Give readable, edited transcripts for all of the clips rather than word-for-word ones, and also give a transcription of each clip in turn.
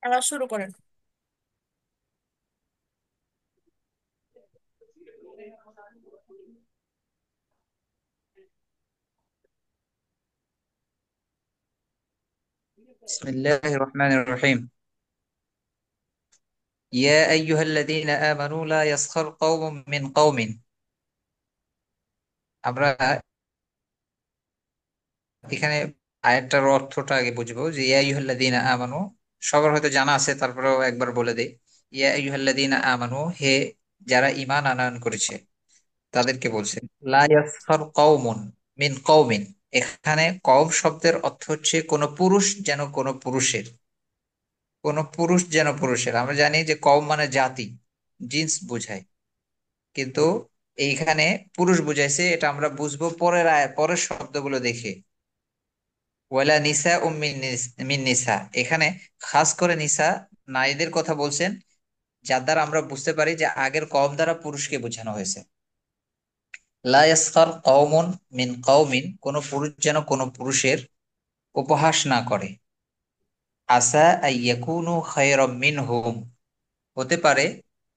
আবার শুরু করেন। بسم الله الرحمن الرحيم. يا أيها الذين آمنوا لا يسخر قوم من قوم. আমরা এখানে আয়াতটার অর্থটা আগে বুঝবো যে ইয়া আইয়ুহাল্লাযীনা আমানু সবার হয়তো জানা আছে, তারপরেও একবার বলে দেই। ইয়া আইয়ুহাল্লাযীনা আমানু, হে যারা ঈমান আনয়ন করেছে তাদেরকে বলছে। লা ইয়াসখার কওমুন মিন কওমিন। এখানে কওম শব্দের অর্থ হচ্ছে কোন পুরুষ যেন কোন পুরুষের, কোন পুরুষ যেন পুরুষের। আমরা জানি যে কওম মানে জাতি, জিন্স বোঝায়, কিন্তু এইখানে পুরুষ বুঝাইছে, এটা আমরা বুঝবো পরের পরের শব্দগুলো দেখে। ওয়ালা নিসা মিন নিসা, এখানে খাস করে নিসা নারীদের কথা বলছেন, যার দ্বারা আমরা বুঝতে পারি যে আগের কওম দ্বারা পুরুষকে বোঝানো হয়েছে। লা ইয়াসখার কওমুন মিন কওমিন, কোন পুরুষ যেন কোন পুরুষের উপহাস না করে। আসা আইয়াকুনু খায়রাম মিনহুম, হতে পারে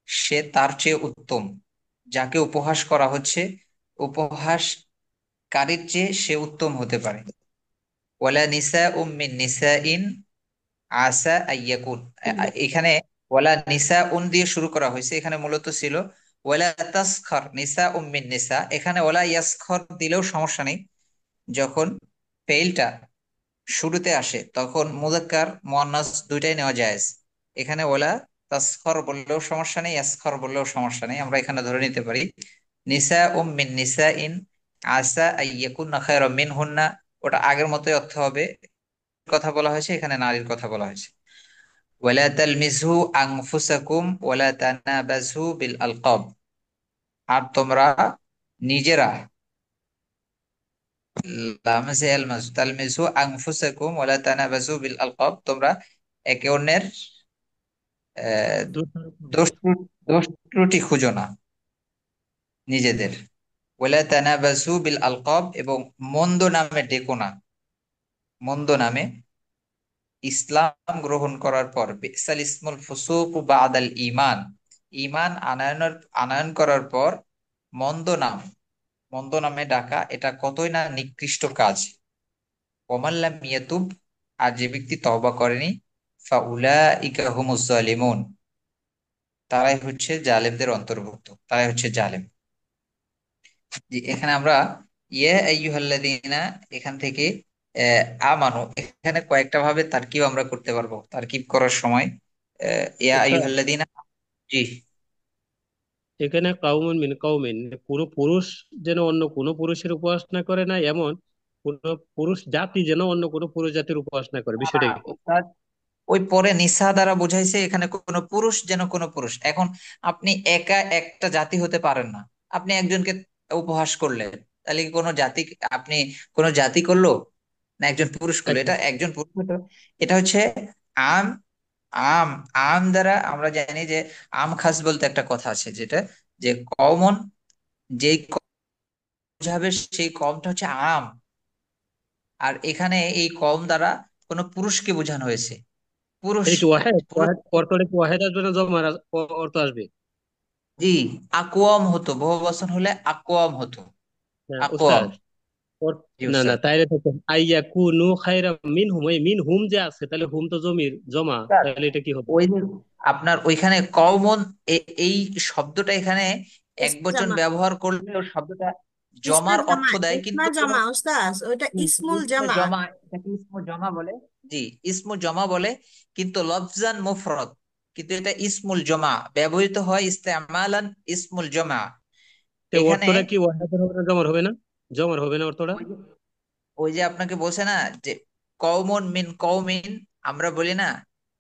সে তার চেয়ে উত্তম। যাকে উপহাস করা হচ্ছে, উপহাসকারীর চেয়ে সে উত্তম হতে পারে। ওয়ালা নিসাউম মিন নিসাইন আসা আইয়াকুন। এখানে ওয়ালা নিসাউন দিয়ে শুরু করা হয়েছে, এখানে মূলত ছিল ওয়ালা তাসখার নিসাউম মিন নিসা। এখানে ওয়ালা ইয়াসখর দিলেও সমস্যা নেই, যখন ফেইলটা শুরুতে আসে তখন মুযাক্কার মুয়ান্নাস দুইটাই নেওয়া যায়। এখানে ওলা তাসখর বললেও সমস্যা নেই, ইয়াসখর বললেও সমস্যা নেই, আমরা এখানে ধরে নিতে পারি নিসা মিন নিসাইন আসা আইয়াকুন্না খায়রাম মিনহুন্না। ওটা আগের মতোই অর্থ হবে, কথা বলা হয়েছে, এখানে নারীর কথা বলা হয়েছে। ওয়ালা তালমিজু আনফুসাকুম ওয়ালা তানাবাজু বিল আলকাব, আর তোমরা নিজেরা লামজে আলমাজু তালমিজু আনফুসাকুম ওয়ালা তানাবাজু বিল আলকাব, তোমরা একে অন্যের আহ, দোষারোপ দোষ দোষ ত্রুটি খুঁজো না নিজেদের। ওয়ালা তানাবাজু বিল আলকাব, এবং মন্দ নামে ডেকো না। মন্দ নামে, ইসলাম গ্রহণ করার পর বিসাল ইসমুল ফুসুক বাদাল ঈমান, ঈমান আনয়ন করার পর মন্দ নাম, মন্দ নামে ডাকা, এটা কতই না নিকৃষ্ট কাজ। ওমান লাম ইয়াতুব, আর যে ব্যক্তি তওবা করেনি, ফাউলাইকা হুমুজ জালিমুন, তারাই হচ্ছে জালেমদের অন্তর্ভুক্ত, তারাই হচ্ছে জালেম। জি, এখানে আমরা ইয়া আইয়ুহাল্লাযীনা, এখান থেকে আহ, আমানু, এখানে কয়েকটা ভাবে তারকিব আমরা করতে পারবো। তারকিব করার সময় ইয়া উস্তাদ, আইয়ুহাল্লাযীনা। জি। এখানে কাউমুন মিন কাউমিন, কোনো পুরুষ যেন অন্য কোনো পুরুষের উপাসনা করে না, এমন কোন পুরুষ জাতি যেন অন্য কোনো পুরুষ জাতির উপাসনা করে, বিষয়টা কি? ওস্তাদ, ওই পরে নিসা দ্বারা বোঝাইছে এখানে কোনো পুরুষ যেন কোনো পুরুষ। এখন আপনি একা একটা জাতি হতে পারেন না। আপনি একজনকে উপহাস করলেন, তাহলে কি কোনো জাতি, আপনি কোনো জাতি করলো না একজন পুরুষ করলো? আচ্ছা, এটা একজন পুরুষ হতো। এটা হচ্ছে আম। আম, আম দ্বারা আমরা জানি যে আম খাস বলতে একটা কথা আছে, যেটা যে কমন, যেই বোঝাবে সেই কমটা হচ্ছে আম। আর এখানে এই কম দ্বারা কোনো পুরুষকে বোঝানো হয়েছে। পুরুষ, এটা কি ওয়াহেদ পুরুষ। ওয়াহেদ অর্থটা কি ওয়াহেদ আসবে না জমার অর্থ আসবে? জি, আকওয়াম হতো, বহু বচন হলে আকওয়াম হতো। হ্যাঁ আকওয়াম। উস্তাদ, জি না না, উস্তাদ। তাইলে তো আইয়া কুনু খাইরা মিন হুম, এই মিন হুম যে আছে, তাহলে হুম তো জমির জমা, উস্তাদ, তাহলে এটা কি হবে? ওই যে আপনার ওইখানে কমন, এই শব্দটা এখানে এক ইসমা বচন জামা। ব্যবহার করলে ওই শব্দটা ইসমা জমার জামা। অর্থ দেয়, ইসমা কিন্তু কোনো জামা উস্তাদ, ওইটা ইসমুল ইসমু জামা। জমা, এটাকে ইসমু জমা বলে। জি, ইসমু জমা বলে, কিন্তু লফজান মুফরদ, কিন্তু এটা ইসমুল জমা ব্যবহৃত হয় ইস্তেমালান ইসমুল জমা। তো এখানে অর্থটা কি ওয়াহেদের হবে না জমার হবে না? জমার হবে না অর্থটা? ওই যে ওই যে আপনাকে বলছে না যে কওমুন মিন কওমিন, আমরা বলি না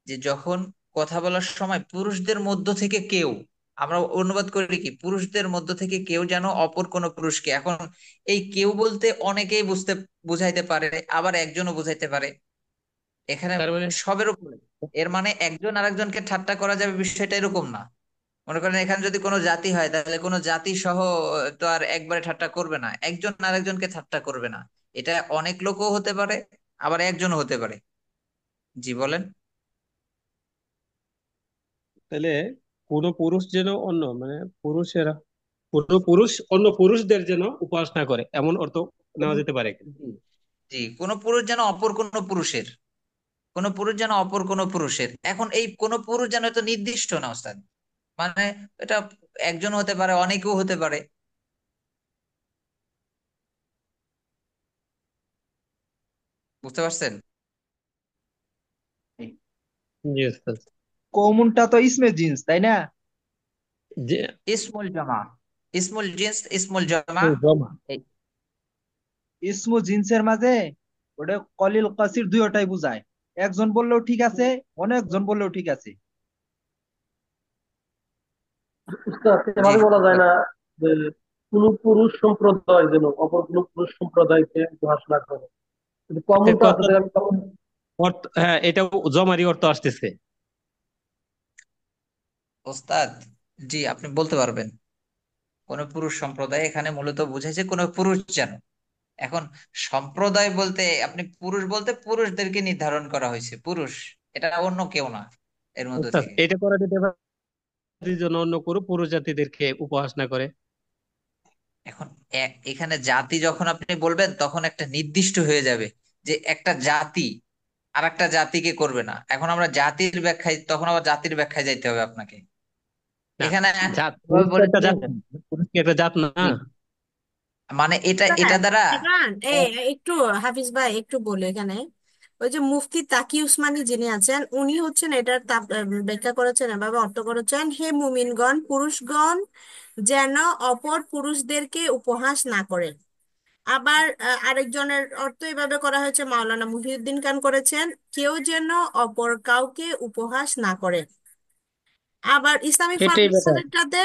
যে যখন কথা বলার সময় পুরুষদের মধ্য থেকে কেউ, আমরা অনুবাদ করি কি পুরুষদের মধ্য থেকে কেউ যেন অপর কোন পুরুষকে। এখন এই কেউ বলতে অনেকেই বুঝাইতে পারে, আবার একজনও বুঝাইতে পারে। এখানে তার মানে সবের উপরে, এর মানে একজন আরেকজনকে ঠাট্টা করা যাবে বিষয়টা এরকম না। মনে করেন এখানে যদি কোনো জাতি হয়, তাহলে কোনো জাতি সহ তো আর একবারে ঠাট্টা করবে না, একজন আরেকজনকে ঠাট্টা করবে না। এটা অনেক লোকও হতে পারে, আবার একজনও হতে পারে। জি বলেন। তাহলে কোন পুরুষ যেন অন্য মানে পুরুষেরা কোন পুরুষ অন্য পুরুষদের যেন উপাসনা করে, এমন অর্থ নেওয়া কোন- যেতে পারে। জি জি, কোন পুরুষ যেন অপর কোন পুরুষের, কোন পুরুষ যেন অপর কোন পুরুষের, এখন এই কোন পুরুষ যেন তো নির্দিষ্ট না ওস্তাদ, মানে এটা একজন হতে পারে, অনেকেও হতে পারে। বুঝতে পারছেন? জি ওস্তাদ। কৌমুনটা তো ইসমে জিন্স, তাই না? যে ইসমুল জামা, ইসমুল জিন্স, ইসমুল জামা। জমা। এই ইসমু জিন্সের মাঝে ওটা কলিল কাসির দুইটাই বুঝায়। একজন বললেও ঠিক আছে, অনেকজন বললেও ঠিক আছে। উস্তাদ, জি এভাবে বলা যায় না যে কোন পুরুষ সম্প্রদায় যেন অপর কোন পুরুষ সম্প্রদায়কে উপহাস না করে? কিন্তু কমন এর তো আছে, কথা তাহলে আমি কমন। অর্থ, হ্যাঁ, এটা জমারই অর্থ আসতেছে। ওস্তাদ, জি আপনি বলতে পারবেন। কোন পুরুষ সম্প্রদায় এখানে মূলত বুঝাইছে কোন পুরুষ যেন। এখন সম্প্রদায় বলতে আপনি পুরুষ বলতে পুরুষদেরকে নির্ধারণ করা হয়েছে, পুরুষ, এটা অন্য কেউ না এর মধ্যে অর্থাৎ থেকে। এটা করা যেতে পারে যেন অন্য কোনো পুরুষ জাতিদেরকে উপহাস না করে। এখন এখানে জাতি যখন আপনি বলবেন তখন একটা নির্দিষ্ট হয়ে যাবে যে একটা জাতি আর একটা জাতিকে করবে না। এখন আমরা জাতির ব্যাখ্যায়, তখন আবার জাতির ব্যাখ্যায় যাইতে হবে আপনাকে। না, এখানে জাত, এভাবে পুরুষ তো একটা বলেছিল জাত না। পুরুষ কি একটা জাত না? জি, মানে এটা এটা হ্যাঁ, দ্বারা ইমরান, ও- একটু হাফিজ ভাই একটু বলে এখানে। ওই যে মুফতি তাকি উসমানী যিনি আছেন, উনি হচ্ছেন এটার ব্যাখ্যা করেছেন, এভাবে অর্থ করেছেন, হে মুমিনগণ, পুরুষগণ যেন অপর পুরুষদেরকে উপহাস না করে। আবার আরেকজনের অর্থ এভাবে করা হয়েছে, মাওলানা মুহিউদ্দিন খান করেছেন, কেউ যেন অপর কাউকে উপহাস না করে। আবার ইসলামিক এটাই বেটার। ট্রান্সলেটরতে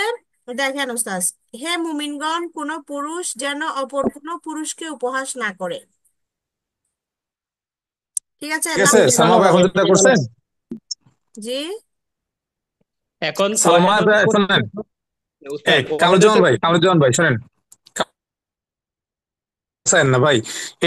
দেখেন উস্তাদ, হে মুমিনগণ, কোন পুরুষ যেন অপর কোন পুরুষকে উপহাস না করে। ঠিক আছে, ঠিক আছে, এটাই ভালো সালমা ভাই এখন হবে, যেটা এটাই ভালো করছেন, হবে। জি। এখন সালমা ওয়াহেদ ভাই শোনেন, উস্তাদ, ওয়াহেদ কামরুজ্জামান ভাই, কামরুজ্জামান ভাই শোনেন, বুঝছেন না ভাই?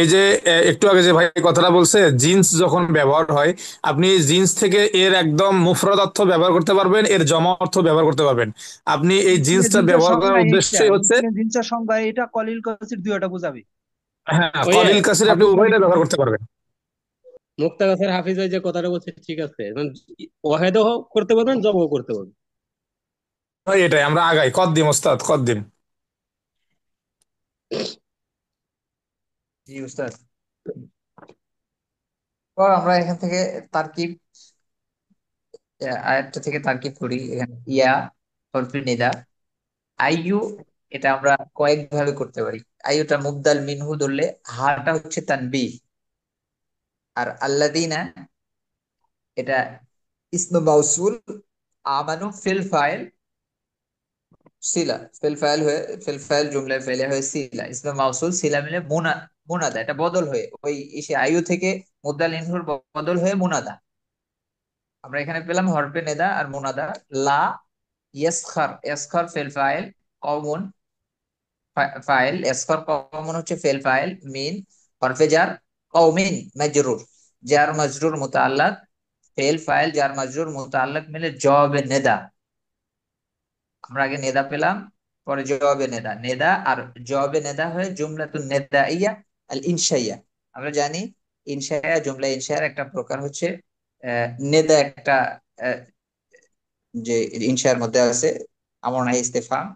এই যে একটু আগে যে ভাই কথাটা বলছে, জিন্স যখন ব্যবহার হয়, আপনি জিন্স থেকে এর একদম মুফরদ অর্থ ব্যবহার করতে পারবেন, এর জমা অর্থ ব্যবহার করতে পারবেন। আপনি এই ইসমে জিন্সটা জিন্সের ব্যবহার করার সংজ্ঞা এইটা, উদ্দেশ্যই হচ্ছে, ইসমে জিন্সের সংজ্ঞা এটা, কলিল কাসির দুইটা বুঝাবে। হ্যাঁ, ওই যে কলিল কাসির আপনি হাফিজ ভাই উভয়টা একটু ব্যবহার বলেন। করতে পারবেন। মুক্তাগাছার হাফিজ ভাই যে কথাটা বলছে ঠিক আছে, মানে ওয়াহেদও করতে পারবেন, জবও করতে পারবেন। ভাই এটাই আমরা আগাই, কদ্দিন ওস্তাদ, কদ্দিন। জি উস্তাদ। তো আমরা এখান থেকে তারকিব, আয়াতটা থেকে তারকিব করি। এখানে ইয়া হরফে নিদা, আইয়ু, এটা আমরা কয়েক ভাবে করতে পারি। আইয়ুটা মুবদাল মিনহু ধরলে, হাটা হচ্ছে তানবিহ, আর আল্লাদিনা এটা ইসমে মাউসুল, আমানু ফিল ফাইল, সিলা ফিল ফাইল হয়ে, ফিল ফাইল জুমলায় ফেলে হয়ে সিলা, ইসমে মাউসুল সিলা মিলে মুনাদা, এটা বদল হয়ে ওই ইসে আয়ু থেকে মুবদাল মিনহুর বদল হয়ে মুনাদা। আমরা এখানে পেলাম হরফে নেদা আর মুনাদা। লা ইয়াসখার, ইয়াসখার ফিল ফাইল, কওমুন ফাইল, ইয়াসখার কওমুন হচ্ছে ফিল ফাইল, মিন হরফে জার, কওমিন মাজরুর, জার মাজরুর মুতাআল্লাক, ফেল ফাইল জার মাজরুর মুতাআল্লাক মিলে জবাবে নেদা। আমরা আগে নেদা পেলাম, পরে জবাবে নেদা, নেদা আর জবাবে নেদা হয়ে জুমলাতুন নেদাইয়া আল ইনশাইয়া। আমরা জানি ইনশাইয়া, জুমলা ইনশায়ার একটা প্রকার হচ্ছে নেদা, একটা আহ, যে ইনশার মধ্যে আছে আমর নাই ইস্তেফাম,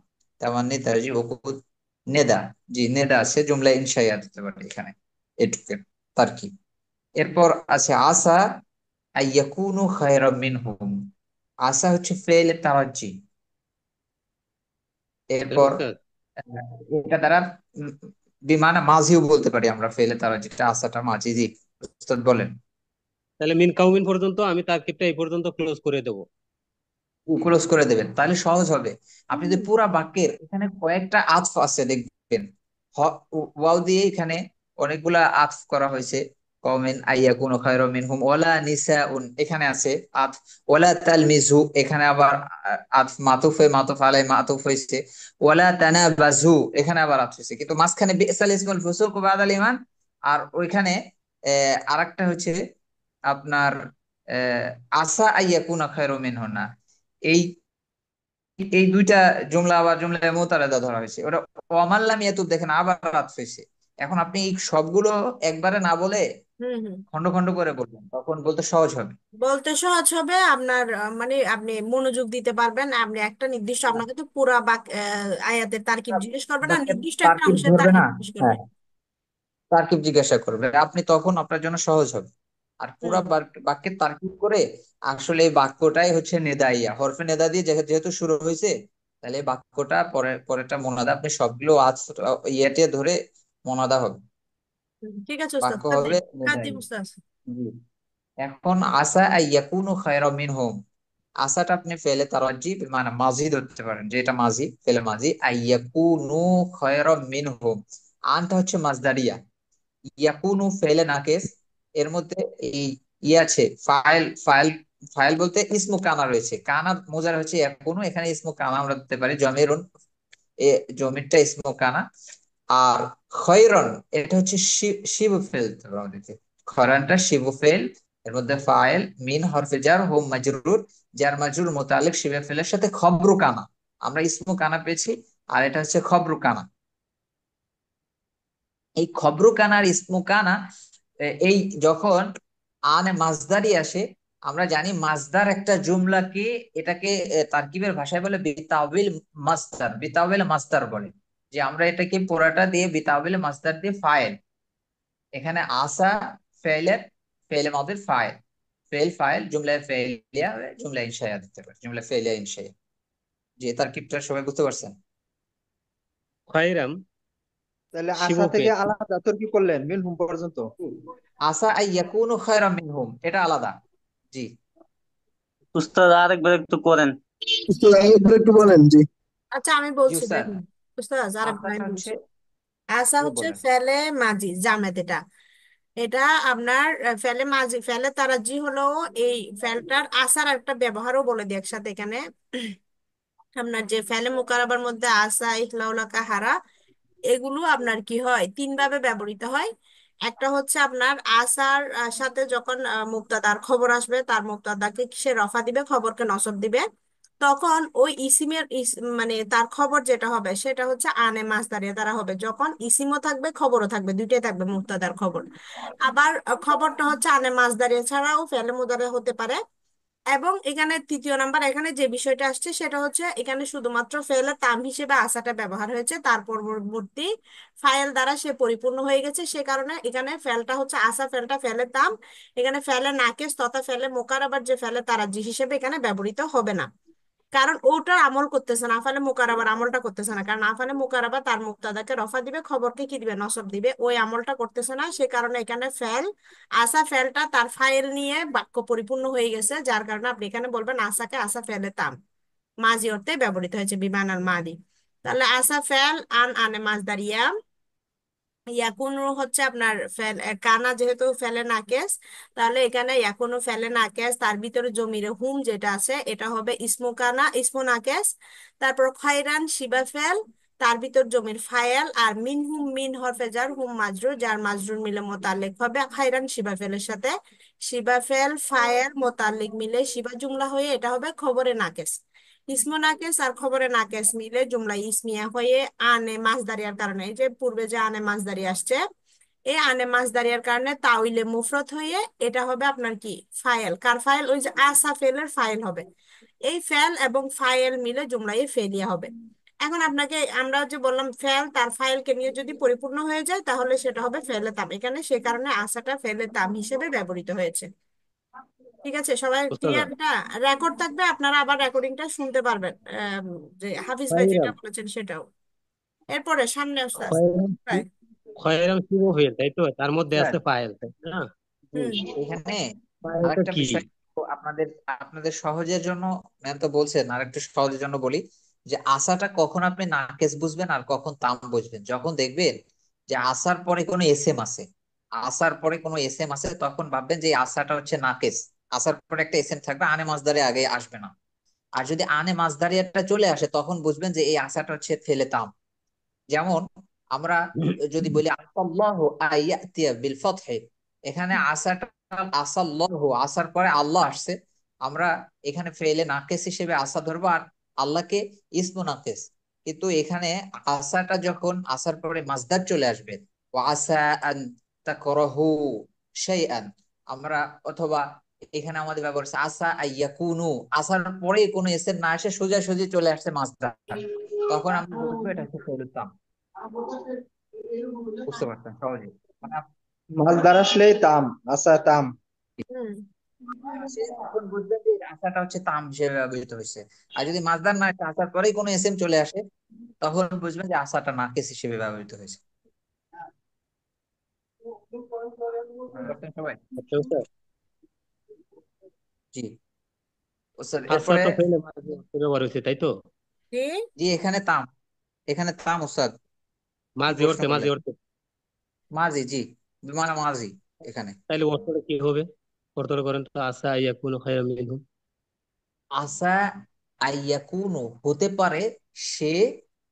তামান্নি তারজি উকুদ, নেদা। জি নেদা আছে, জুমলা ইনশাইয়া দিতে পারে এখানে, এটুকু তারকিব। এরপর আছে আসা আইয়াকুনু খায়রাম মিনহুম, আসা হচ্ছে ফেল তাওয়াজ্জি। এরপর উস্তাদ, এটা দ্বারা উম, বিমানা মাঝিও বলতে পারি আমরা, ফেলে তারা যেটা আসাটা মাঝি। জি উস্তাদ বলেন। তাহলে মিন কাউমিন পর্যন্ত আমি তারকিবটা এই পর্যন্ত ক্লোজ করে দেবো। ক্লোজ করে দেবেন তাহলে সহজ হবে। আপনি যদি পুরা বাক্যের এখানে কয়েকটা আতফ আছে দেখবেন, ওয়াও দিয়ে এখানে অনেকগুলা আতফ করা হয়েছে। কওমিন আইয়াকুনু খায়রাম মিনহুম, ওয়ালা নিসাউন এখানে আছে আতফ, ওয়ালা তালমিজু এখানে আবার আতফ, মাতুফে মাতুফ আলাই মাতুফ হয়েছে, ওয়ালা তানাবাজু এখানে আবার আতফ হয়েছে, কিন্তু মাঝখানে বিসাল ইসমুল ফুসুক বাদাল ইমান। আর ওইখানে আরেকটা হচ্ছে আপনার আহ আসা আইয়াকুনা খায়রাম মিনহুম না, এই এই দুইটা জুমলা আবার জুমলা মুতারাদা ধরা হয়েছে, ওটা ওয়ামাল্লাম ইয়াতুব দেখেন আবার রাত হয়েছে। এখন আপনি এই সবগুলো একবারে না বলে হুম হুম। খন্ড খন্ড করে বলবেন, তখন বলতে সহজ হবে। বলতে সহজ হবে আপনার, মানে আপনি মনোযোগ দিতে পারবেন। আপনি একটা নির্দিষ্ট, আপনাকে তো পুরা আয়াতের তারকিব জিজ্ঞেস করবে না, বাক্যের নির্দিষ্ট একটা তারকিব অংশের ধরবে তারকিব না। জিজ্ঞেস করবে। হ্যাঁ, তারকিব জিজ্ঞাসা করবে, আপনি তখন আপনার জন্য সহজ হবে। আর পুরা হুম বাক্যের তারকিব করে আসলে এই বাক্যটাই হচ্ছে নেদাইয়া, হরফে নেদা দিয়ে যেহেতু শুরু হয়েছে, তাহলে এই বাক্যটা পরেরটা মোনাদা, আপনি সবগুলো ইয়েতে ধরে মোনাদা হবে, ঠিক আছে ওস্তাদ, বাক্য হবে খাদ্দিম খাদ্দিম নেদাইয়া। ওস্তাদ। জি। এখন আসা আইয়াকুনু খায়রা মিনহুম, আসাটা আপনি ফেলে তারাজ্জি মানে মাজি ধরতে পারেন, যে এটা মাজি, ফেলে মাজি। আইয়াকুনু খায়রা মিনহুম, আনটা হচ্ছে মাজদারিয়া, ইয়াকুনু ফেলে নাকেস, এর মধ্যে এই আছে ফাইল ফাইল ফাইল বলতে ইসমু কানা রয়েছে, কানা মোজার হচ্ছে ইয়াকুনু, এখানে ইসমু কানা আমরা দিতে পারি জমিরুন, এ জমিরটা ইসমু কানা। আর খয়রন এটা হচ্ছে শিবু ফেল, আমাদেরকে খয়রানটা শিবু ফেল, এর মধ্যে ফাইল মিন হরফে জার হুম মাজরুর, জার মাজরুর মুতাআল্লিক শিবু ফেলের সাথে খবরু কানা, আমরা ইসমু কানা পেয়েছি, আর এটা হচ্ছে খবরু কানা। এই খবরু কানা আর ইসমু কানা, এই যখন আনে মাসদারি আসে, আমরা জানি মাসদার একটা জুমলাকে, এটাকে তারকিবের ভাষায় বলে বিতাওবিল মাসদার, বিতাওবিল মাসদার বলে, যে আমরা এটাকে পুরাটা দিয়ে বিতাওবিল মাসদার দিয়ে ফাইল, এখানে আসা ফেলের, ফেলে মাদের ফাইল, ফেল ফাইল জুমলায় ফেলিয়া, জুমলা ইনশাইয়া দিতে পারে, জুমলা ফেলিয়া ইনশাইয়া। যে তারকিবটা সবাই বুঝতে পারছেন? খয়রাম তাহলে শিবু আসা থেকে ফেল। আলাদা তর্কি করলেন মিনহুম পর্যন্ত। আসা আইয়াকুনু খায়রাম মিনহুম এটা আলাদা। জি। উস্তাদ আরেকবার একটু করেন। উস্তাদ আরেকবার একটু বলেন, জি। আচ্ছা আমি জি বলছি, স্যার। দেখুন উস্তাদ, আরেকবার আসাটা আমি হচ্ছে, বলছি। আসা জি হচ্ছে বলেন। ফেলে মাজি জামেদ, এটা এটা আপনার ফেলে মাজি, ফেলে তারাজি হলো এই ফেলটার আসার একটা ব্যবহারও বলে দিই একসাথে এখানে। আপনার যে ফেলে মুকারাবার মধ্যে আসা, ইখলাউলা, কাহারা, এগুলো আপনার কি হয়, তিন ভাবে ব্যবহৃত হয়। একটা হচ্ছে আপনার আসার সাথে যখন মুক্তাদার খবর আসবে, তার মুক্তাদাকে সে রফা দিবে, খবরকে নসব দিবে, তখন ওই ইসিমের মানে তার খবর যেটা হবে সেটা হচ্ছে আনে মাসদারিয়া দ্বারা হবে, যখন ইসিমও থাকবে খবরও থাকবে, দুইটাই থাকবে মুক্তাদার খবর। আবার খবরটা হচ্ছে আনে মাসদারিয়া ছাড়াও ফেলে মুদারে হতে পারে। এবং এখানে তৃতীয় নাম্বার, এখানে যে বিষয়টা আসছে সেটা হচ্ছে এখানে শুধুমাত্র ফেলে তাম হিসেবে আসাটা ব্যবহার হয়েছে, তার পরবর্তী ফাইল দ্বারা সে পরিপূর্ণ হয়ে গেছে, সে কারণে এখানে ফেলটা হচ্ছে আসা, ফেলটা ফেলে তাম, এখানে ফেলে নাকেস তথা ফেলে মোকার আবার যে ফেলে তারাজি হিসেবে এখানে ব্যবহৃত হবে না। কারণ ওটার আমল করতেছে না, আফালে মুকারাবার আমলটা করতেছে না, কারণ আফালে মুকারাবা তার মুক্তাদাকে রফা দিবে, খবরকে কি দিবে, নসব দিবে, ওই আমলটা করতেছে না, সে কারণে এখানে ফেল আসা, ফেলটা তার ফাইল নিয়ে বাক্য পরিপূর্ণ হয়ে গেছে, যার কারণে আপনি এখানে বলবেন আসাকে আসা ফেলে তাম, মাজি অর্থে ব্যবহৃত হয়েছে বিমানাল মাদি। তাহলে আসা ফেল আন আনে মাসদারিয়া, ইয়াকুনু হচ্ছে আপনার ফেল কানা, যেহেতু ফেলে নাকেস, তাহলে এখানে ইয়াকুনু ফেলে নাকেস, তার ভিতরে জমিরে হুম যেটা আছে এটা হবে ইসমু কানা, ইসমু নাকেস। তারপর খয়রান শিবা ফেল, তার ভিতর জমির ফায়াল, আর মিন হুম মিন হরফে জার, হুম মাজরুর, যার মাজরুর মিলে মোতালেক হবে খয়রান শিবা ফেলের সাথে, শিবা ফেল ফায়াল মোতালেক মিলে শিবা জুমলা হয়ে এটা হবে খবরে নাকেস। ইসমো নাকেস আর খবরে নাকেস মিলে জুমলা ইসমিয়া হয়ে আনে মাসদারিয়ার কারণে, এই যে পূর্বে যে আনে মাসদারি আসছে, এই আনে মাসদারিয়ার কারণে তাউইলে মুফরত হয়ে এটা হবে আপনার কি, ফাইল। কার ফাইল? ওই যে আসা ফেলের ফাইল হবে। এই ফেল এবং ফাইল মিলে জুমলায় ফেলিয়া হবে। এখন আপনাকে আমরা যে বললাম ফেল তার ফাইলকে নিয়ে যদি পরিপূর্ণ হয়ে যায় তাহলে সেটা হবে ফেলে তাম, এখানে সে কারণে আসাটা ফেলে তাম হিসেবে ব্যবহৃত হয়েছে। ঠিক আছে, সবাই উস্তাদ ক্লিয়ার? এটা রেকর্ড থাকবে, আপনারা আবার রেকর্ডিংটা শুনতে পারবেন, যে হাফিজ ভাই যেটা খয়রাম বলেছেন সেটাও। এরপরে সামনে ওস্তাদ খয়রাম ভাই। খয়রাম শিবু ফেল, তাই তো? তার মধ্যে স্যার। আছে পায়েল, তাই না? জি। হুম এখানে পায়েলটা আরেকটা কি? বিষয় আপনাদের আপনাদের সহজের জন্য, ম্যাম তো বলছেন, আরেকটু সহজের জন্য বলি, যে আসাটা কখন আপনি নাকেস বুঝবেন আর কখন তাম বুঝবেন, যখন দেখবেন যে আসার পরে কোনো এসএম আছে, আসার পরে কোনো এসএম আছে, তখন ভাববেন যে এই আসাটা হচ্ছে নাকেস, আসার পরে একটা এসএম থাকবে, আনে মাসদারে আগে আসবে না। আর যদি আনে মাসদারিয়াটা চলে আসে তখন বুঝবেন যে এই আসাটা হচ্ছে ফেলে তাম। যেমন আমরা যদি বলি আসাল্লাহু আইয়াতিয়া বিল ফাতহি, এখানে আসাটা আসাল্লাহু, আসার পরে আল্লাহ আসছে, আমরা এখানে ফেলে নাকেস হিসেবে আসা ধরবো, আর আল্লাহকে ইসমু নাকেস। কিন্তু এখানে আসাটা যখন আসার পরে মাসদার চলে আসবে, ও আসা আন তাকরাহু শাইআন, আমরা অথবা এখানে আমাদের ব্যবহার হচ্ছে আসা আইয়াকুনু, আসার পরে কোনো এসের না এসে সোজাসুজি চলে আসছে মাসদার, তখন আমরা বলবো এটা হচ্ছে ফেলুল তাম। বুঝতে পারছেন সহজে? মানে মাছদার আসলেই তাম, আসা তাম। হুম। আসে তখন বুঝবেন যে এই আসাটা হচ্ছে তাম হিসেবে ব্যবহৃত হয়েছে। আর যদি মাসদার না আসে, আসার পরেই কোনো এসএম চলে আসে, তখন বুঝবেন যে আসাটা নাকিস হিসেবে ব্যবহৃত হয়েছে। বুঝতে পারছেন সবাই? আচ্ছা স্যার, জি স্যার। আশা এরপরে তো ফেলে মাঝে অর্থে ব্যবহার হয়েছে, তাই তো? কি? জি এখানে তাম, এখানে তাম ওস্তাদ। কি মাঝে প্রশ্ন অর্থে, মাঝে করলেন? অর্থে। মাঝি, জি বিমানা মাঝি এখানে। তাহলে অর্থটা কি হবে? অর্থটা করেন তো, আশা ইয়াকুনু খায়রাম মিনহু। আসা আইয়াকুনু হতে পারে সে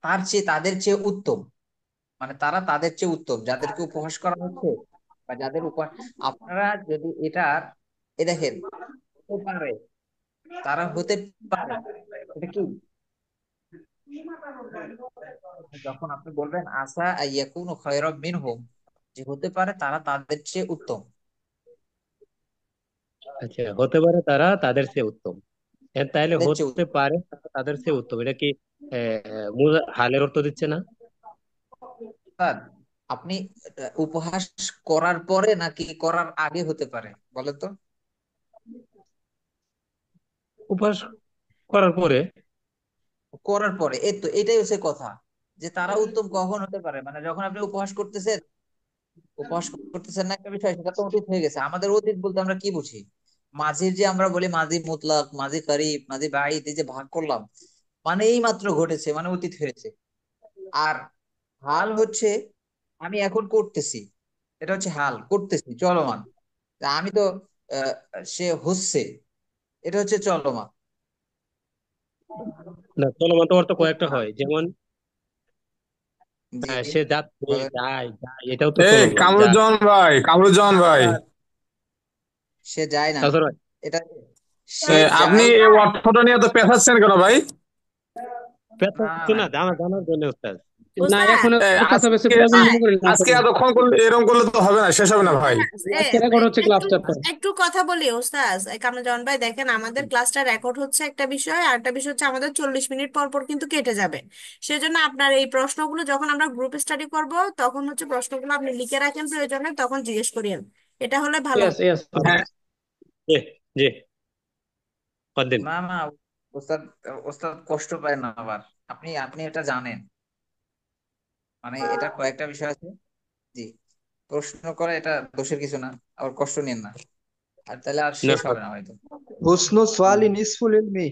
তার চেয়ে, তাদের চেয়ে উত্তম, মানে তারা তাদের চেয়ে উত্তম, যাদেরকে উপহাস করা হচ্ছে বা যাদের উপহাস। আপনারা যদি এটার এ দেখেন, হতে পারে, তারা হতে পারে, এটা কি? যখন আপনি বলবেন আসা আইয়াকুনু খায়রাম মিনহুম, যে হতে পারে তারা তাদের চেয়ে উত্তম, আচ্ছা, হতে পারে তারা তাদের চেয়ে উত্তম। তাইলে তাদের চেয়ে হতে উত্তম। পারে তারা তাদের চেয়ে উত্তম, এটা কি হালের অর্থ দিচ্ছে না? স্যার, আপনি উপহাস করার পরে নাকি করার আগে হতে পারে বলেন তো? উপহাস করার পরে। করার পরে, এই তো এটাই হচ্ছে কথা, যে তারা উত্তম কখন হতে পারে, মানে যখন আপনি উপহাস করতেছেন, উপহাস করতেছেন না একটা বিষয়, সেটা তো অতীত হয়ে গেছে। আমাদের অতীত বলতে আমরা কি বুঝি? মাঝির যে আমরা বলি মাঝি মুতলাক, মাঝি কারিব, মাঝি বাঈদ, এই যে ভাগ করলাম, মানে এই মাত্র ঘটেছে, মানে অতীত হয়েছে। আর হাল হচ্ছে আমি এখন করতেছি, এটা হচ্ছে হাল, করতেছি চলমান। তা আমি তো আহ, সে হচ্ছে, এটা হচ্ছে চলমান। না, চলমান তো অর্থ কয়েকটা বুঝছেন? হয়, যেমন জি সে যাচ্ছে, বলেন। যায় যায়, এটাও তো এই চলমান, যায়। কামরুজ্জামান ভাই, কামরুজ্জামান না ভাই, স্যার, সে যায় না, তাছাড়া এটা সে আপনি যায় এই না। অর্থটা নিয়ে তো পেঁচাচ্ছেন কেন ভাই? পেশা না কিছু না না, জানার জন্য উস্তাদ। না ওস্তাদ, এখন ক্লাস হবে, আজকে প্রয়োজন ওস্তাদ, মনে করি না আজকে করি। এতক্ষণ করলে এরকম করলে তো হবে না, শেষ হবে না ভাই। এ- আজকে রেকর্ড হচ্ছে একটু ক্লাসটা তো। একটু কথা বলি ওস্তাদ কামরুজ্জামান ভাই, দেখেন আমাদের ক্লাসটা রেকর্ড হচ্ছে একটা বিষয়, আর একটা বিষয় হচ্ছে আমাদের 40 মিনিট পর পর কিন্তু কেটে যাবে। সেজন্য আপনার এই প্রশ্নগুলো যখন আমরা গ্রুপ স্টাডি করব, তখন হচ্ছে প্রশ্নগুলো আপনি লিখে রাখেন, প্রয়োজনে তখন জিজ্ঞেস করিয়েন, এটা হলে ভালো ইয়েস হবে। ইয়েস। হ্যাঁ, জি, জি, কদিন। না না, ওস্তাদ, ওস্তাদ কষ্ট পায় না আবার, আপনি আপনি এটা জানেন, মানে এটা কয়েকটা বিষয় আছে। জি, প্রশ্ন করে এটা দোষের কিছু না, আবার কষ্ট নিন না, আর তাহলে আর না শেষ স্যার। হবে না হয়তো। হুসনু সোয়ালি নিসফুল ইলমি।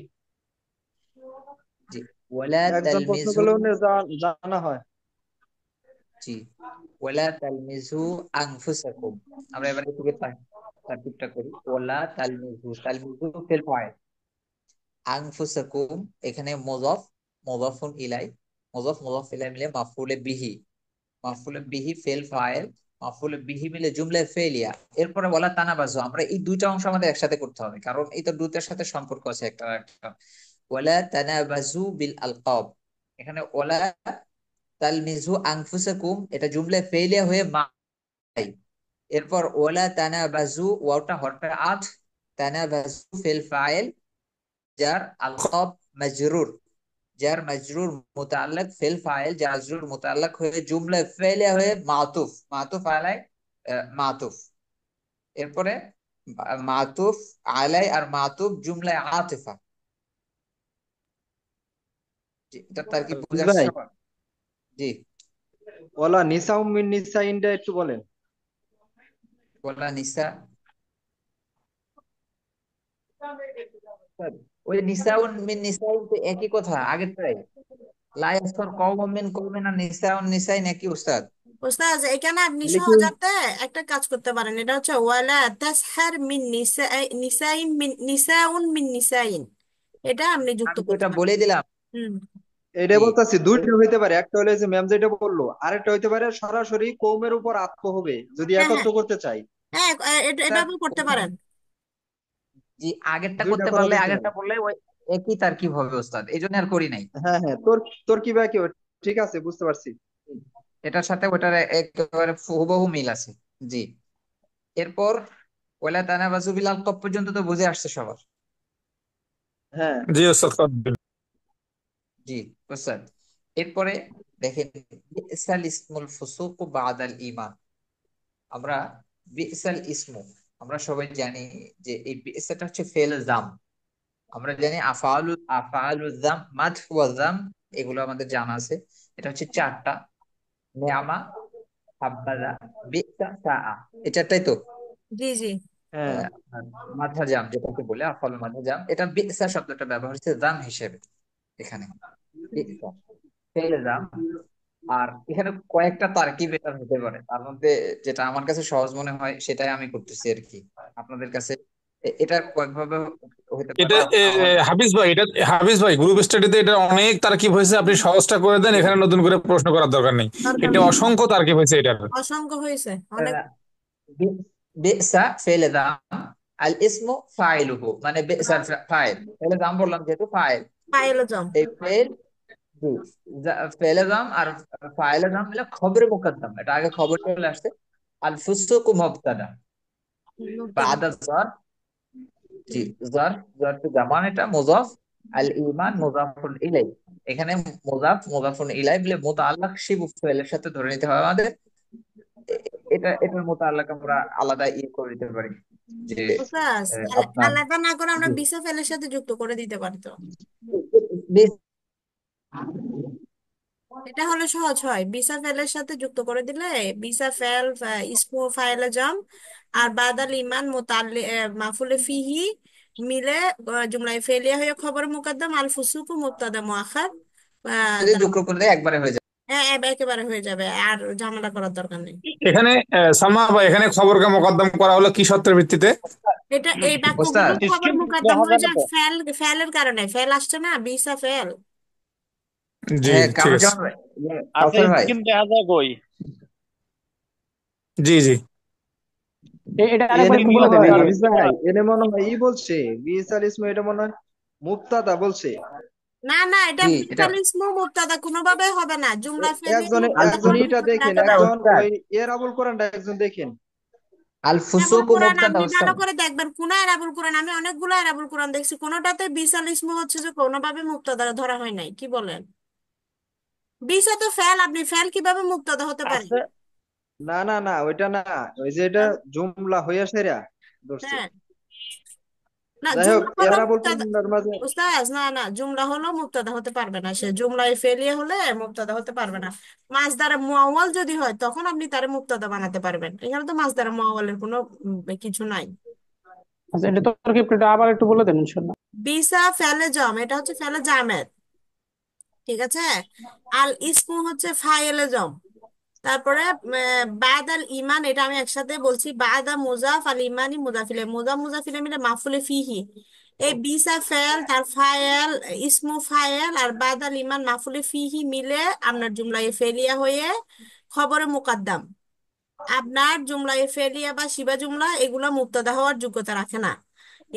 জি, ওয়ালা একজন প্রশ্ন তালমিজু, করলে অন্যের জানা হয়। জি ওয়ালা তালমিজু আনফুসাকুম। আমরা এবারে একটু তারটিবটা করি। ওয়ালা তালমিজু, তালমিজু ফিল ফাইল, আনফুসাকুম এখানে মুযাফ, মুযাফুন ইলাই, মুযাফ মুযাফ ইলাই মিলে মাফউলে বিহি, মাফউলে বিহি ফিল ফাইল, মাফউলে বিহি মিলে জুমলা ফেলিয়া। এরপরে ওয়ালা তানাবাজু, আমরা এই দুইটা অংশ আমাদের একসাথে করতে হবে, কারণ এই তো দুইটার সাথে সম্পর্ক আছে একটা একটা। ওয়ালা তানাবাজু বিল আলকাব, এখানে ওয়ালা তালমিজু আনফুসাকুম, এটা জুমলা ফেলিয়া হয়ে মাই। এরপর ওয়ালা তানাবাজু, ওয়াওটা হরফে আত, তানাবাজু ফিল ফাইল, যার আলকাব মাজরুর, যার মাজরুর মুতাআল্লিক ফিল ফাইল, যার মাজরুর মুতাআল্লিক হয়ে জুমলা ফেলিয়া হয়ে মাতুফ, মাতুফ আলাই, মাতুফ। এরপরে মাতুফ আলাই আর মাতুফ জুমলা আতিফা। এটা তার কি জি বোঝার ভাই, সবার? জি, ওলা নিসাউম মিন নিসাইনটা একটু বলেন। বলা নিসা, ওই নিসাউন মিন নিসাইন তো একই কথা আগেরটাই। লা ইয়াসখার কওমুম মিন কওমিন, আর নিসাউন নিসাইন একই উস্তাদ। ওস্তাদ, এখানে আপনি তাহলে কি সহজাতে একটা কাজ করতে পারেন, এটা হচ্ছে ওয়ালা তাসহার মিন নিসাইন মিন নিসাউন মিন নিসাইন, এটা আপনি যুক্ত আমি তো করতে এটা পারেন। বলে দিলাম। হুম। এটা জি বলতেছি দুইটা হইতে পারে, একটা হলে যে ম্যাম যেটা বললো, আরেকটা হইতে পারে সরাসরি কৌমের উপর আত্ম হবে যদি হ্যাঁ, হ্যাঁ, একত্র করতে চাই। হ্যাঁ, স্যার, এভাবেও করতে পারেন। যে আগেরটা দুইটা করতে করা পারলে যেতে পারে। আগেরটা বললে ওই একই তার কি হবে ওস্তাদ, এই জন্য আর করি নাই। হ্যাঁ হ্যাঁ, তোর কি বাকি, ঠিক আছে, বুঝতে পারছি। এটার সাথে ওটার একেবারে হুবহু মিল আছে। জি। এরপর ওয়ালা তানাবাজু বিল আলকাব পর্যন্ত তো বুঝে আসছে সবার। হ্যাঁ জি ওস্তাদ করেন। জি ওস্তাদ। এরপরে দেখেন, বিসাল ইসমুল ফুসুক বাদাল ঈমান। আমরা বিসাল ইসমু, আমরা সবাই জানি যে এই বিসাটা হচ্ছে ফেল জাম। আমরা জানি আফআলু জাম, মাদ ওয়া জাম, এগুলো আমাদের জানা আছে। এটা হচ্ছে চারটা: নিয়ামা, হাব্বাদা, বিসা, সাআ। এই চারটাই তো। জি জি। হ্যাঁ আর মাঝা জাম যেটাকে বলে আফআল মাঝা জাম, এটা বিসা শব্দটা ব্যবহার হচ্ছে জাম হিসেবে এখানে। বিসা ফেল জাম। আর এখানে কয়েকটা তারকিব এটা হতে পারে, তার মধ্যে যেটা আমার কাছে সহজ মনে হয় সেটাই আমি করতেছি আর কি। আপনাদের কাছে এটা কয়েকভাবে হতে পারে। এটা আমার হাফিজ ভাই, এটা হাফিজ ভাই গ্রুপ স্টাডিতে এটা অনেক তারকিব হয়েছে, আপনি সহজটা করে দেন, এখানে নতুন করে প্রশ্ন করার দরকার নেই। দরকার এটা নেই। অসংখ্য তারকিব হয়েছে এটার। অসংখ্য হয়েছে অনেক। বিসা ফেলে দাম, আল ইসমু ফাইলুহু, মানে বিসার ফাইল, ফেলে দাম বললাম যেহেতু ফাইল। পায়েলো জম। এই ফেল, জি, ফেলে দাম আর ফাইলে দাম মিলে খবরে মুকদ্দম, এটা আগে খবর চলে আসছে। আল ফুসুকু মুবতাদা মুবতাদা। বাদা জার। জি, জার, জার তো জামান, এটা মুজাফ। আল ঈমান মুজাফুন ইলাই। এখানে মুজাফ মুজাফুন ইলাই বলে মুতাআল্লাক শিবু ফেলের সাথে ধরে নিতে হবে আমাদের। এটার মুতাআল্লাক আমরা আলাদা করে দিতে পারি যে বুঝছাস, আপনার, আলাদা না করে আমরা জি, বিসা ফেলের সাথে যুক্ত করে দিতে পারতো। বেশ, এটা হলে সহজ হয়, বিসা ফেলের সাথে যুক্ত করে দিলে বিসা ফেল, ইসমু ফাইলে জম, আর বাদাল ইমান মুতাল্লি মাফুলে ফিহি মিলে জুমলাই ফেলিয়া হয়ে খবর মুকদ্দম, আল ফুসুকু মুবতাদা মুআখার। যদি যুক্ত করে দেয় একবারে হয়ে যায়। হ্যাঁ একেবারে হয়ে যাবে, আর ঝামেলা করার দরকার নেই। এখানে সালমা ভাই, এখানে খবরকে মোকদ্দম করা হলো কি শর্তের ভিত্তিতে? এটা এই বাক্যগুলো ওস্তাদ, খবর স্ক্রিন মুকদ্দম দেখা হয়ে যাবে যায় তো? ফেল, ফেলের কারণে। ফেল আসছে না, বিসা ফেল। জি হ্যাঁ ঠিক আছে। কামরুজ্জামান ভাই, আচ্ছা, কাউসার ভাই। স্ক্রিন দেখা যায় কই? জি জি। এটা এনে আরেকবার একটু মনে বলে দেন হয় এই হাফিজ ভাই, এনে মনে হয় ই বলছে বিএসআর ইসমু, এটা মনে হয় মুক্তাদা বলছে। না না, এটা জি, এটা বিসাল ইসমু মুবতাদা কোনোভাবে হবে না, জুমলা ফেলে একজন আল মুবতাদা একজন হওয়ার ইটা কোনো দেখেন, জায়গা ফুসুকটা নাই। একজন ওস্তাদ, ওই এরাবুল কোরআনটা একজন দেখেন। আল এরাবুল ফুসুকু কোরআন মুবতাদা আপনি ভালো ওস্তাদ। করে দেখবেন, কোন এরাবুল কোরআন, আমি অনেকগুলো এরাবুল কোরআন দেখছি, কোনোটাতে বিসাল ইসমু হচ্ছে যে কোনোভাবে মুক্তাদা ধরা হয় নাই। কি বলেন? বিসা তো ফেল, আপনি ফেল কিভাবে মুক্তাদা হতে পারে? আছে। না না না, ওইটা না, ওই যে এটা জুমলা হইয়া সেরা ধরছে। হ্যাঁ, না যাই হোক, জুমলা হলো এরাবুল মুক্তাদা। কোরআনের মাঝে উস্তাদ না না, জুমলা হলো মুক্তাদা হতে পারবে না, সে জুমলায় ফেলিয়ে হলে মুক্তাদা হতে পারবে না। মাসদারে মুআওয়াল যদি হয় তখন আপনি তারে মুক্তাদা বানাতে পারবেন, এখানে তো মাসদারে মুআওয়ালের কোনো কিছু নাই। আচ্ছা, এটা তোর একটু আবার একটু বলে দেন ইনশাল্লাহ। বিসা ফেলে জম, এটা হচ্ছে ফেলে জামেদ, ঠিক আছে। আল ইসমু হচ্ছে ফাইলে জম। তারপরে বাদ আল ইমান, এটা আমি একসাথে বলছি, বাদা মুজাফ আল ইমানি মুজাফিলে, মুজাফিলে মিলে মাফুলে ফিহি। এই বিসা ফেল, তার ফায়েল, ইসমু ফায়েল, আর বাদ আল ইমান মাফুলে ফিহি মিলে আপনার জুমলায় ফেলিয়া হয়ে খবরে মুকাদ্দাম। আপনার জুমলায় ফেলিয়া বা শিবা জুমলা এগুলা মুক্তাদা হওয়ার যোগ্যতা রাখে না।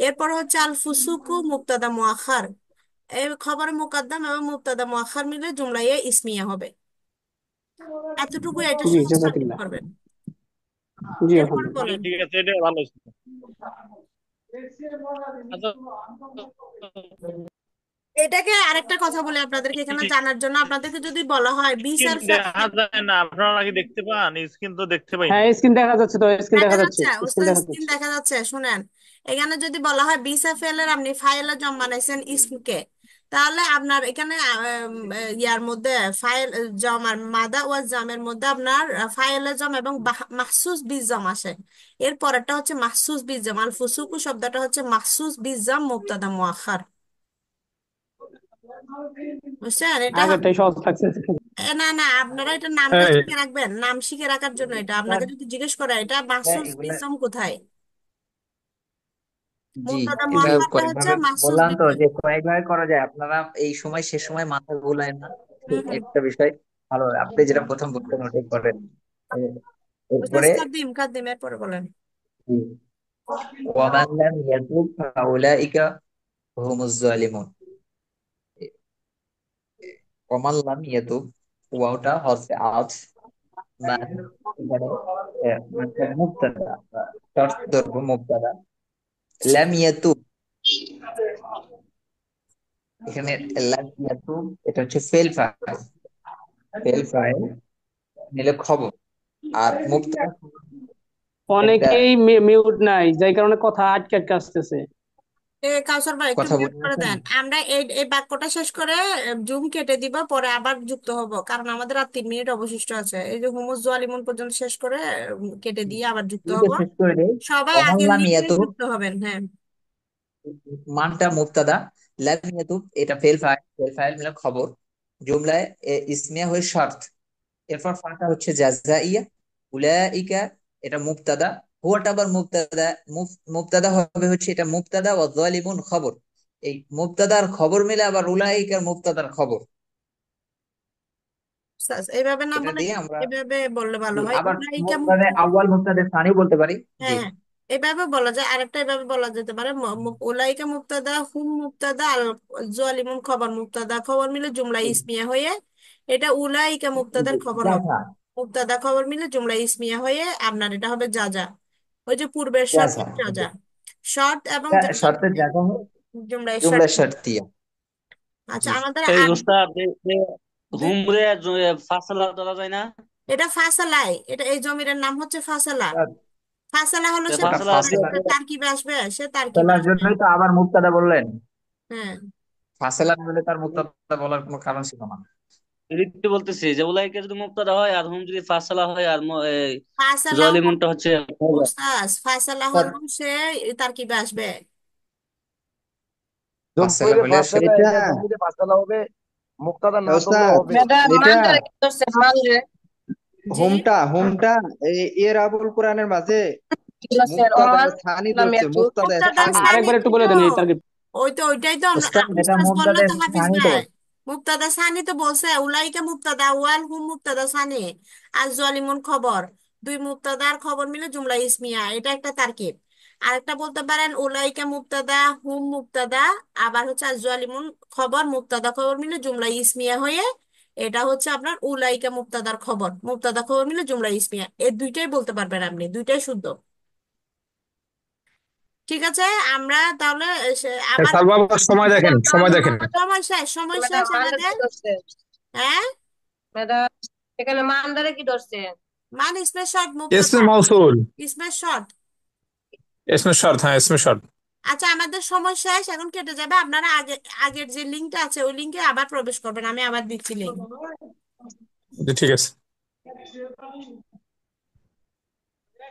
এরপর হচ্ছে আল ফুসুকু মুক্তাদা মুআখার। এই খবরে মুকাদ্দাম এবং মুক্তাদা মুআখার মিলে জুমলায় ইসমিয়া হবে। এতটুকু, এটা জি, সহজ পাঠ জাজাকিল্লাহ। করবেন। জি, এরপরে আলহামদুলিল্লাহ। জি, বলেন। ঠিক আছে, এটা ভালো ছিল। আচ্ছা, এটাকে আরেকটা কথা বলে আপনাদেরকে, এখানে জানার জন্য আপনাদেরকে যদি বলা হয় বিস স্ক্রিন আর দেখা যায় না, আপনারা কি দেখতে পান? স্ক্রিন তো দেখতে পাই না। হ্যাঁ, স্ক্রিন দেখা যাচ্ছে, তো স্ক্রিন দেখা দেখা যাচ্ছে, যাচ্ছে, স্ক্রিন ওস্তাদ দেখা স্ক্রিন যাচ্ছে। দেখা যাচ্ছে, শুনেন। এখানে যদি বলা হয় বিসা ফেলের আপনি ফাইলে জম বানাইছেন ইসমকে, তাহলে আপনার এখানে ইয়ার মধ্যে ফাইল জম আর মাদা ওয়াজ জামের মধ্যে আপনার ফাইলে জম এবং মাহসুস বিজ জম আসে। এর পরেরটা হচ্ছে মাহসুস বিজ জম, আল ফুসুকু শব্দটা হচ্ছে মাহসুস বিজ জম মুবতাদা মুআখার। বুঝছেন এটা? আগেরটাই সহজ থাকছে। না না, আপনারা এটা নামটা এই, শিখে রাখবেন, নাম শিখে রাখার জন্য। এটা আপনাকে যদি জিজ্ঞেস করে এটা মাহসুস এগুলা, বিজম কোথায়, জি, মুবতাদা এটা মুআক্খারটা হচ্ছে কয়েকভাবে মাহসুস বললাম তো বিজম। যে কয়েকভাবে করা যায়, আপনারা এই সময় সে সময় মাথা ঘুলায় না। হুম হুম। একটা বিষয় ভালো, আপনি যেটা প্রথম বলতেন ওটাই করেন। এ- ওস্তাদ এরপরে, কাদ্দিম কাদ্দিম, এরপরে বলেন। জি, ওয়ামান লাম ইয়াতুব ফাউলাইকা হুমুজ জালিমুন। ওয়ামান লাম ইয়াতুব, ওয়াওটা হরফে আতফ, মান এখানে মানটা মুবতাদা বা শর্ত ধরবো মুবতাদা। লাম ইয়াতুব, এখানে লাম ইয়াতুব এটা হচ্ছে ফেল ফাইল, ফেল ফাইল নিলে খবর। আর মুবতাদা একটা অনেকেই মিউট নাই, যাই কারণে কথা আটকে আটকে আসতেছে। কাউসার ভাই একটু কথা মিউট বলে করে আছেন। দেন, আমরা এই এই বাক্যটা শেষ করে জুম কেটে দিব, পরে আবার যুক্ত হব, কারণ আমাদের আর 3 মিনিট অবশিষ্ট আছে। এই যে হুমুস জালিমুন পর্যন্ত শেষ করে কেটে দিয়ে আবার যুক্ত দ্রুত হব। শেষ করে দেই। সবাই ওয়ামান আগের লাম লিঙ্কে ইয়াতুব, যুক্ত হবেন। হ্যাঁ, মানটা মুবতাদা, লাম ইয়াতুব এটা ফেল ফাইল, ফেল ফাইল মানে খবর। জুমলায় ইসমিয়া হয়ে শর্ত, এরপর ফাটা হচ্ছে জাযাইয়া। উলাইকা এটা মুবতাদা, হুয়াটা আবার মুবতাদা। মুবতাদা হবে হচ্ছে এটা মুবতাদা, ওয়া যালিমুন খবর। এই মুবতাদার খবর মিলে আবার উলাইকার মুবতাদার খবর। এইভাবে না এটা বলে দিয়ে আমরা এভাবে বললে ভালো হয়, আবার উলাইকা মুবতাদা মুবতাদা। আউয়াল মুবতাদা সানি বলতে পারি। হ্যাঁ জি, হ্যাঁ, এভাবে বলা যায়। আরেকটা এভাবে বলা যেতে পারে, উলাইকা মুবতাদা, হুম মুবতাদা, আল জালিমুন খবর। মুবতাদা খবর মিলে জুমলা ইসমিয়া হয়ে এটা উলাইকা মুবতাদার খবর হবে। জাযা, মুবতাদা খবর মিলে জুমলা ইসমিয়া হয়ে আপনার এটা হবে যা যা। ওই যে পূর্বের জাযা শর্তের যা যা, শর্ত এবং যা যা শর্তের মিলে জাযা জুমলা জুমলা শর্ত। শর্তিয়া। আচ্ছা, জি, আমাদের এই আর উস্তাদ দুই, হুমরে ফাসলা ধরা যায় না? এটা ফাসালাই, এটা এই জমির নাম হচ্ছে ফাসালা। ফাসালা হলো সে ওটা ফাসলা ফাসলা, তারকিবে আসবে, সে তারকিবে ফাসলার আসবে। জন্যই তো আবার মুবতাদা বললেন। হ্যাঁ, ফাসলা বলে তার মুবতাদা বলার কোনো কারণ ছিল না। এদিকে বলতেছি যে উলাইকা যদি মুবতাদা হয় আর হুম যদি ফাসলা হয় আর এই ফাসালা জালিমুনটা হচ্ছে খবর। উস্তাজ, ফাসালা তার হলো সে তারকিবে আসবে। ফাসলা জমিরে হলে সে ফাসলা, এটা এটা জমিরে ফাসলা হবে, মুক্তাদা না ধরলেও ওস্তাদ, হবে। ম্যাডাম এটা মানজারে কি করছে মানজে জি, হোমটা এর আবুল কোরআনের মাঝে কি করছে মুক্তাদা ওমান সানি নাম ধরছে, এত মুক্তাদা মুক্তাদা সানি। সানি আরেকবার একটু তো, বলে দেন এই তার্কিক। ওইটাই তো আমরা ওস্তাদ এটা উস্তাদ বললো মুবতাদা তো হাফিজ সানি তো ভাই। বলে। মুক্তাদা সানি তো বলছে, উলাইকা মুক্তাদা ওয়াল হুম মুক্তাদা সানি আর জালিমুন খবর। দুই মুক্তাদার খবর মিলে জুমলা ইসমিয়া, এটা একটা তারকিব। আরেকটা বলতে পারেন উলাইকা মুক্তাদা হুম মুক্তাদা, আবার হচ্ছে আর জালিমুন খবর। মুক্তাদা খবর মিলে জুমলা ইসমিয়া হয়ে এটা হচ্ছে আপনার উলাইকা মুক্তাদার খবর। মুক্তাদা খবর মিলে জুমলা ইসমিয়া, এই দুইটাই বলতে পারবেন আপনি, দুইটাই শুদ্ধ। ঠিক আছে, আমরা তাহলে আবার স্যার বাবা সময় দেখেন, সময় দেখেন। সময় শেষ, সময় ম্যাডাম শেষ মানজারে আমাদের। কি ধরছে হ্যাঁ, ম্যাডাম, এখানে মানজারে কি ধরছে? মান ইসমে শর্ট ইসমে মুবতাদা, মৌসুল, ইসমে শর্ট। ইসমে শর্ত, হ্যাঁ ইসমে শর্ত। আচ্ছা, আমাদের সময় শেষ, এখন কেটে যাবে। আপনারা আগের যে লিঙ্কটা আছে ওই লিঙ্কে আবার প্রবেশ করবেন, আমি আবার দিচ্ছি লিঙ্ক। জি, ঠিক আছে।